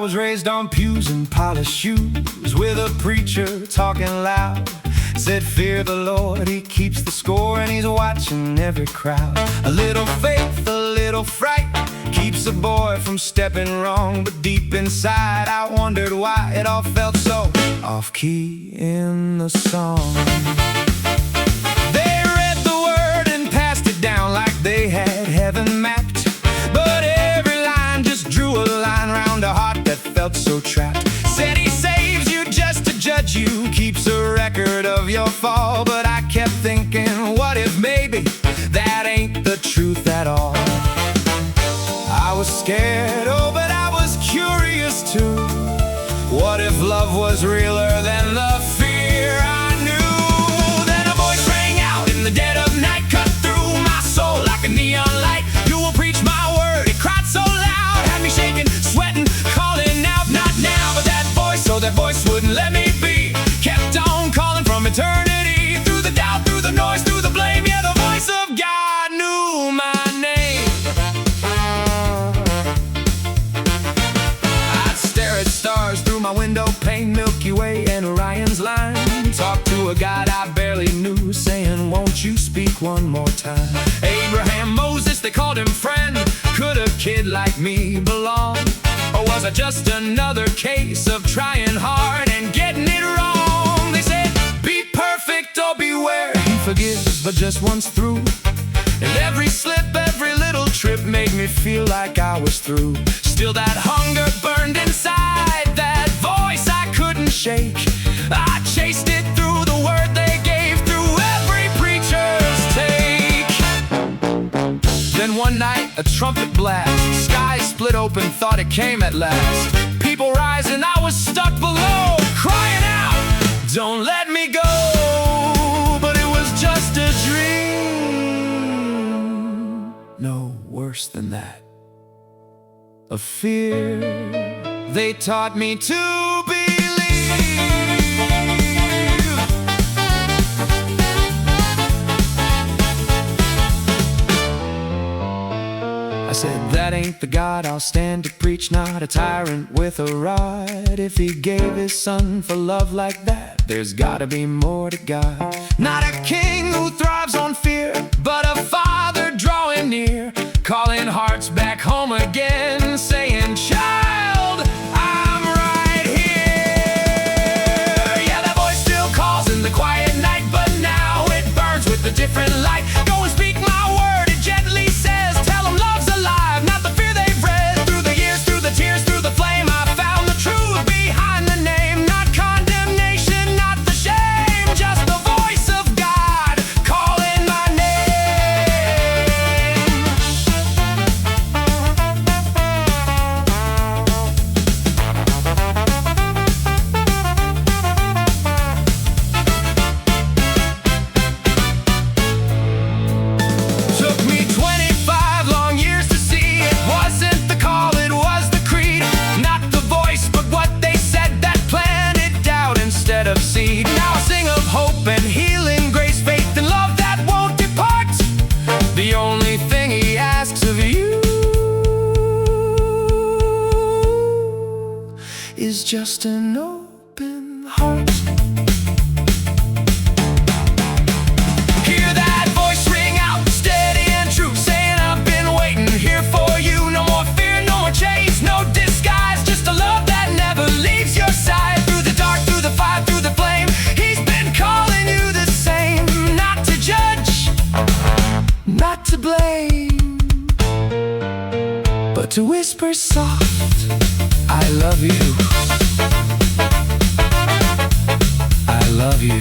was raised on pews and polished shoes, with a preacher talking loud. Said, fear the Lord, he keeps the score, and he's watching every crowd. A little faith, a little fright, keeps a boy from stepping wrong. But deep inside I wondered why it all felt so off-key in the song. They read the word and passed it down like they had heaven mapped, but every line just drew a line round a heart that felt so trapped. Said he saves you just to judge you, keeps a record of your fall. But I kept thinking, what if maybe that ain't the truth at all? I was scared, oh, but I was curious too. What if love was realer than the fear I knew? Then a voice rang out in the dead of night, cut through my soul like a neon light. You will preach my word, it cried so loud, had me shaking, sweating, calling out, not now. But that voice wouldn't let me be, kept on calling from eternity. Through the doubt, through the noise, through the blame, yeah, the voice of God knew my name. I'd stare at stars through my window pane, Milky Way and Orion's line. Talk to a God I barely knew, saying, won't you speak one more time? Abraham, Moses, they called him friend. Could a kid like me belong? Or was I just another case of trying hard and getting it wrong? They said, be perfect or beware. He forgives, but just once through. And every slip, every little trip made me feel like I was through. Still that hunger burned inside, that voice I couldn't shake. I chased it through the word they gave, through every preacher's take. Then one night, a trumpet blast, sky split open, thought it came at last. People rising, I was stuck below, crying out, don't let me go. But it was just a dream, no worse than that. A fear they taught me to believe. I said, that ain't the God I'll stand to preach, not a tyrant with a rod. If he gave his son for love like that, there's gotta be more to God. Not a king who thrives on fear, but a father drawing near, calling hearts back home again, saying, child, I'm right here. Yeah, that voice still calls in the quiet night, but now it burns with a different light. Go and speak my word, it gently says, tell them love's alive, not the fear they've read. Through the years, through the tears, through the flame, I found the truth behind the name. Not condemnation, not the shame, just the voice of God calling my name. Took me 25 long years to see it wasn't the call, it was the creed. Not the voice, but what they said that planted doubt instead of seed. Now I sing of hope and healing, grace, faith, and love that won't depart. The only thing he asks of you is just an open heart. Hear that voice ring out, steady and true, saying I've been waiting here for you. No more fear, no more chains, no disguise, just a love that never leaves your side. Through the dark, through the fire, through the flame, he's been calling you the same. Not to judge, not to blame, but to whisper soft, I love you, I love you.